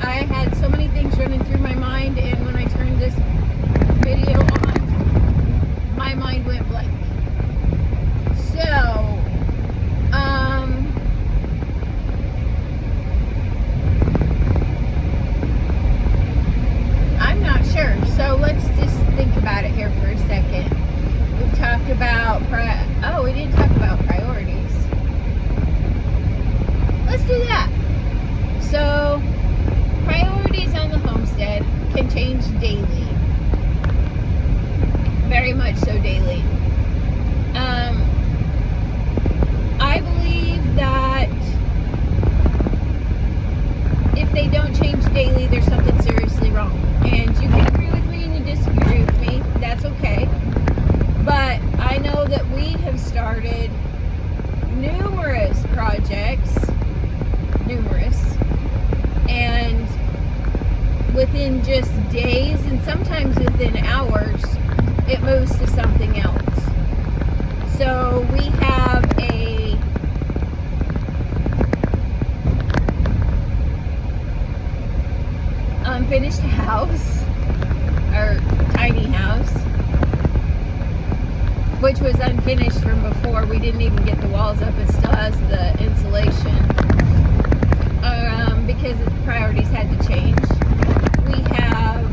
I had so many things running through my mind, and when I turned this video on, my mind went blank. So, I'm not sure. So let's just think about it here for a second. We've talked about, we didn't talk about priorities. Let's do that. So, priorities on the homestead can change daily. Very much so daily. I believe that if they don't change daily, there's something seriously wrong. And you can agree with me and you disagree with me. That's okay. But I know that we have started numerous projects. And within just days and sometimes within hours, it moves to something else. So we have a unfinished house, or tiny house, which was unfinished from before. We didn't even get the walls up. It still has the insulation. Because the priorities had to change. We have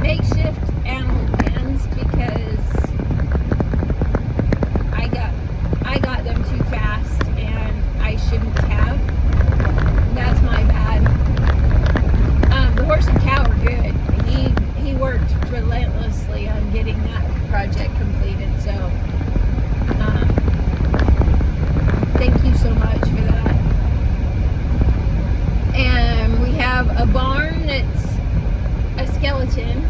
makeshift animal pens because I got them too fast and I shouldn't have. That's my bad. The horse and cow are good. He worked relentlessly on getting that project completed. So thank you so much for that. And we have a barn that's a skeleton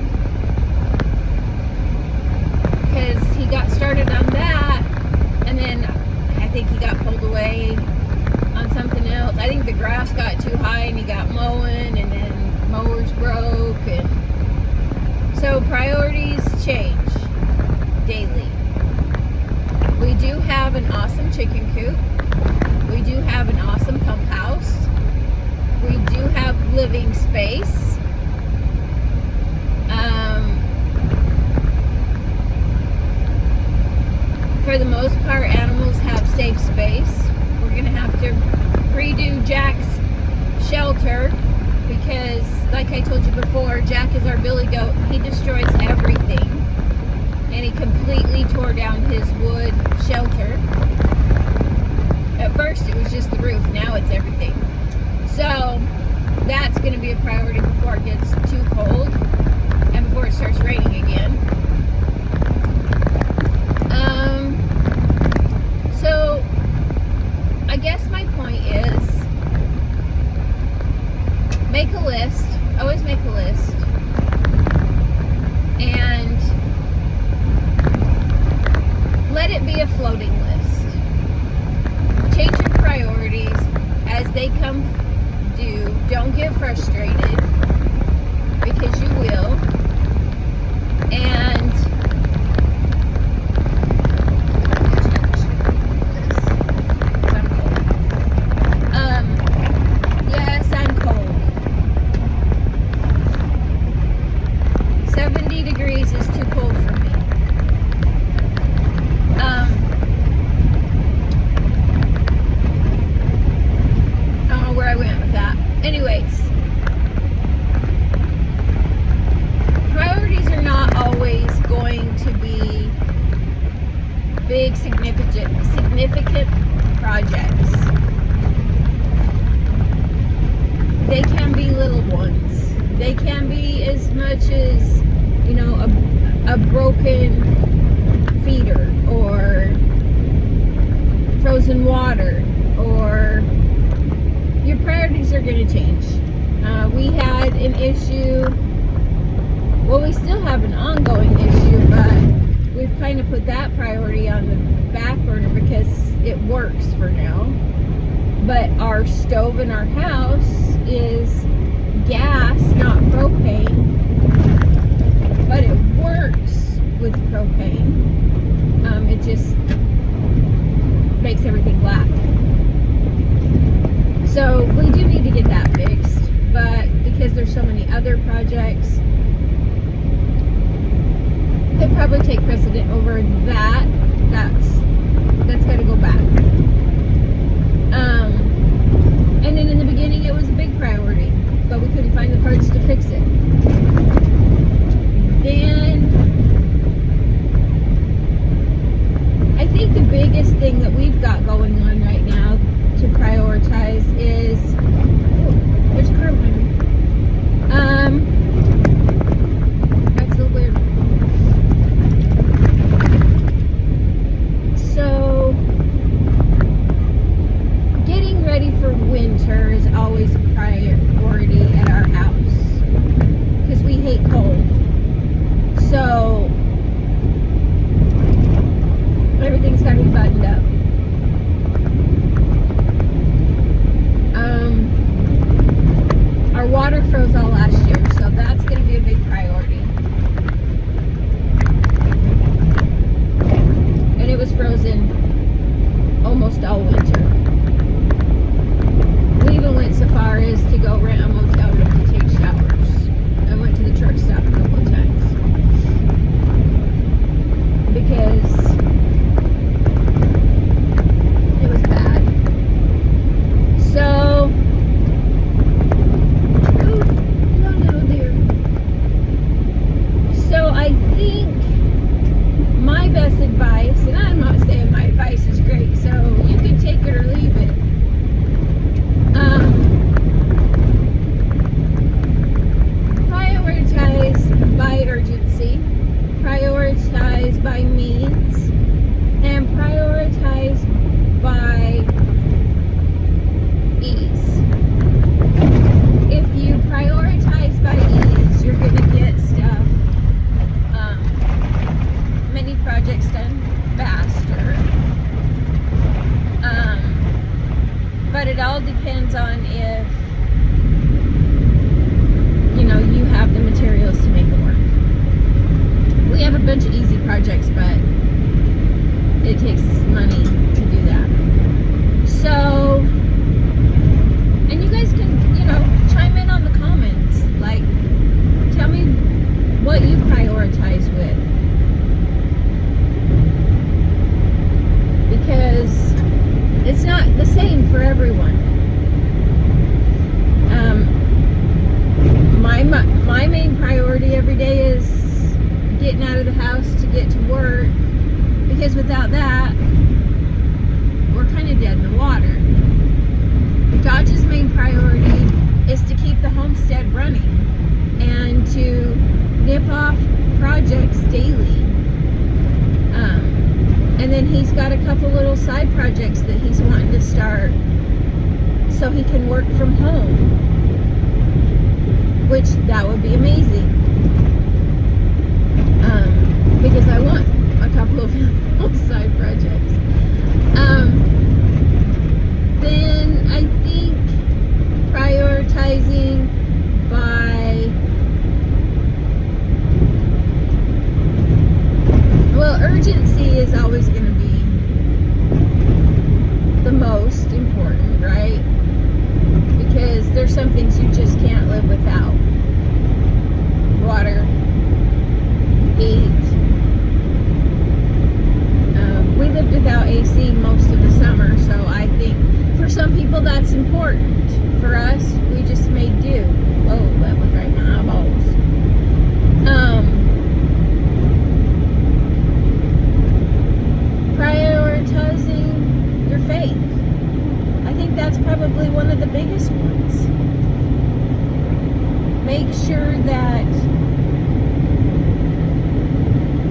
because he got started on that, and then I think he got pulled away on something else. I think the grass got too high and he got mowing, and then mowers broke, and so priorities change daily. We do have an awesome chicken coop. We do have an awesome pump house. We do have living space. For the most part, animals have safe space. We're going to have to redo Jack's shelter because, like I told you before, Jack is our billy goat. He destroys everything. And he completely tore down his wood shelter. At first, it was just the roof. Now it's everything. So that's going to be a priority before it gets too cold and before it starts raining again. So I guess my point is make a list. Always make a list. And let it be a floating list. Change your priorities as they come due. Don't get frustrated because you will. And yes, I'm cold. 70 degrees is too cold for me. I don't know where I went with that. Anyways, priorities are not always going to be big, significant projects. They can be little ones. They can be as much as, a broken feeder or frozen water, or your priorities are going to change. We had an issue, well, we still have an ongoing issue, but we've kind of put that priority on the back burner because it works for now. But our stove in our house is gas, not propane, but it works with propane. It just makes everything black. So we do need to get that fixed, but other projects that probably take precedent over that. That's got to go back. And then in the beginning it was a big priority, but we couldn't find the parts to fix it. Then I think the biggest thing that we've got going on right now to prioritize is there's a car behind me. That's a little weird. So getting ready for winter is always a priority at our house because we hate cold. So everything's got to be buttoned up. Our water froze all last year, so that's going to be a big priority. And it was frozen almost all winter. We even went so far as to go rent a motel room to take showers. I went to the truck stop a couple of times. Because it was bad. So, no dear. So I think my best advice, and I'm not saying my advice is great, so you can take it or leave it. Prioritize by urgency, prioritize by needs, and prioritize by ease. If you prioritize by ease, you're going to get stuff, many projects done faster. But it all depends on if, you have the materials to make it work. We have a bunch of easy projects, but it takes money to do that. So, and you guys can, chime in on the comments. Like, tell me what you prioritize with. Because it's not the same for everyone. My main priority every day is getting out of the house to get to work, because without that, we're kind of dead in the water. Dodge's main priority is to keep the homestead running and to nip off projects daily. And then he's got a couple little side projects that he's wanting to start so he can work from home, which that would be amazing. Because I want a couple of little side projects. Then I think prioritizing by, urgency is always going to be the most important, right? Because there's some things you just can't live without. Water, heat. We lived without AC most of the summer, so I think for some people that's important. For us, we just made do. Whoa, that was right in my eyeballs. Prioritizing your faith. I think that's probably one of the biggest ones. Make sure that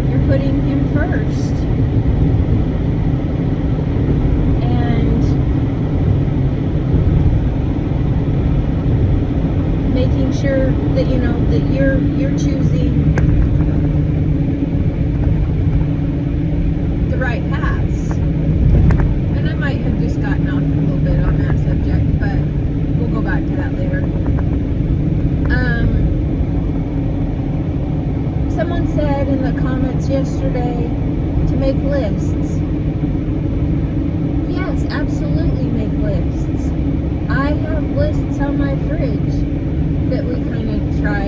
you're putting Him first. And making sure that that you're choosing the right paths. And I might have just gotten off a little bit on that subject, but we'll go back to that later. Someone said in the comments yesterday to make lists. Yes, absolutely make lists. I have lists on my fridge that we kind of try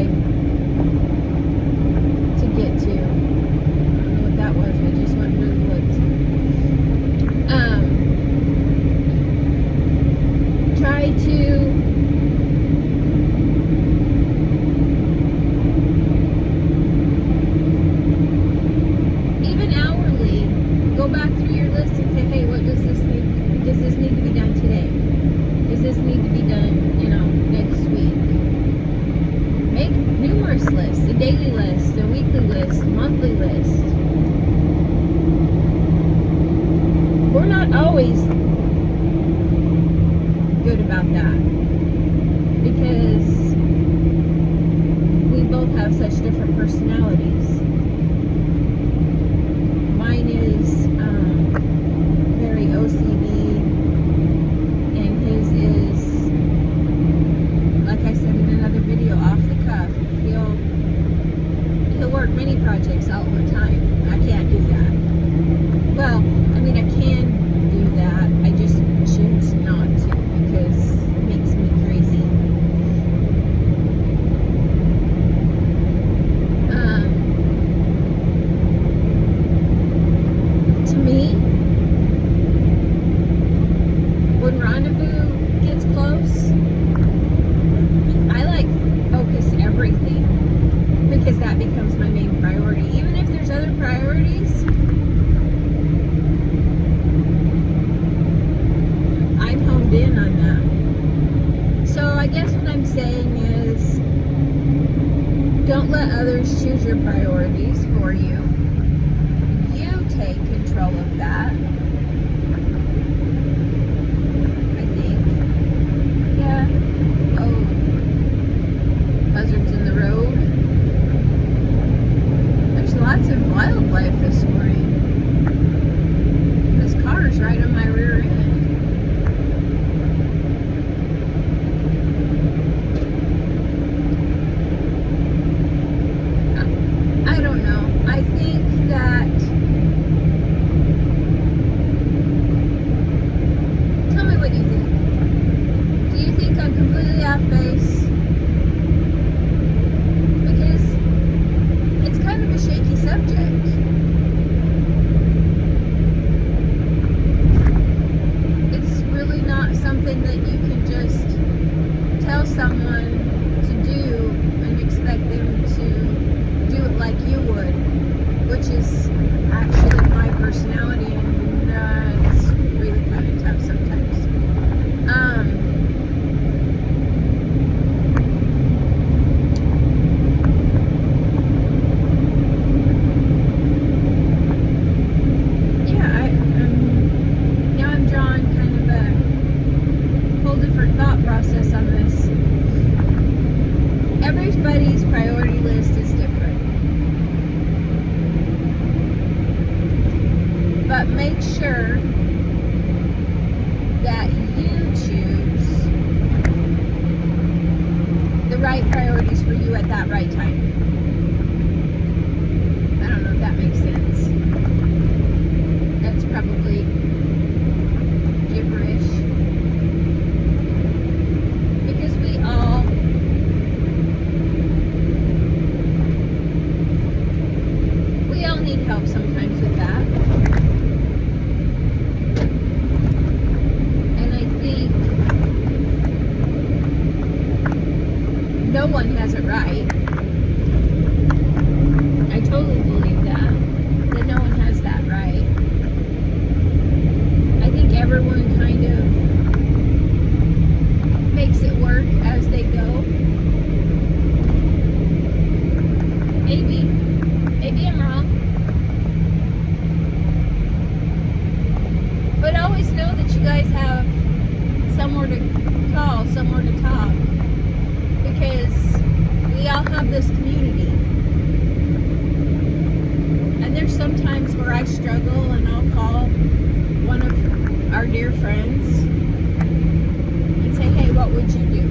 house list, a daily list, a weekly list, a monthly list. We're not always good about that because we both have such different personalities. Mine is very OCD, and his is, like I said in another video, off the cuff. He'll work many projects all the time. I can't do that. Well, I mean, I can do that. I just choose not to because it makes me crazy. To me, when rendezvous gets close, I like focus everything because that becomes my main priority. Even if there's other priorities, I'm honed in on that. So I guess what I'm saying is, don't let others choose your priorities for you. You take control of that. I think. Yeah. Oh. Buzzards in the road. There's lots of wildlife this morning. This car's right on my rear end. I don't know. I think that, tell me what you think. Do you think I'm completely off base? Because it's kind of a shaky subject. It's really not something that you can just tell someone to do and expect them to do it like you would, which is actually my personality, and it's really kind of tough sometimes. Now I'm drawing kind of a whole different thought process on this. Everybody's priority list is different. But make sure that you choose the right priorities for you at that right time. I don't know if that makes sense. That's probably gibberish. Because we all need help sometimes with that. And I think no one has it right. I totally believe that no one has that right. I think everyone kind of makes it work as they go. Maybe I'm wrong. But always know that you guys have somewhere to call, somewhere to talk. Because we all have this community. And there's some times where I struggle and I'll call one of our dear friends and say, hey, what would you do?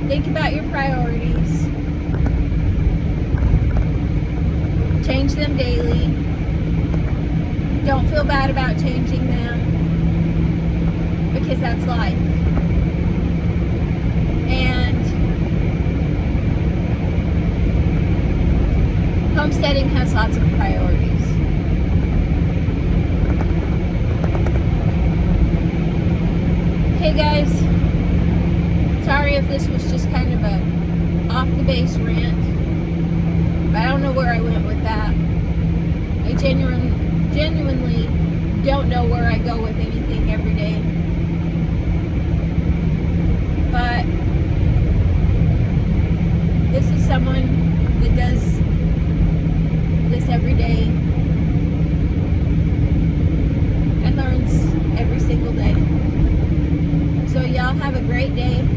Think about your priorities. Change them daily. Don't feel bad about changing them because that's life. And homesteading has lots of priorities. Okay, guys. Sorry if this was just kind of a off the space rant. But I don't know where I went with that. I genuinely don't know where I go with anything every day. But this is someone that does this every day and learns every single day. So y'all have a great day.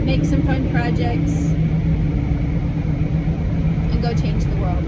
Make some fun projects and go change the world.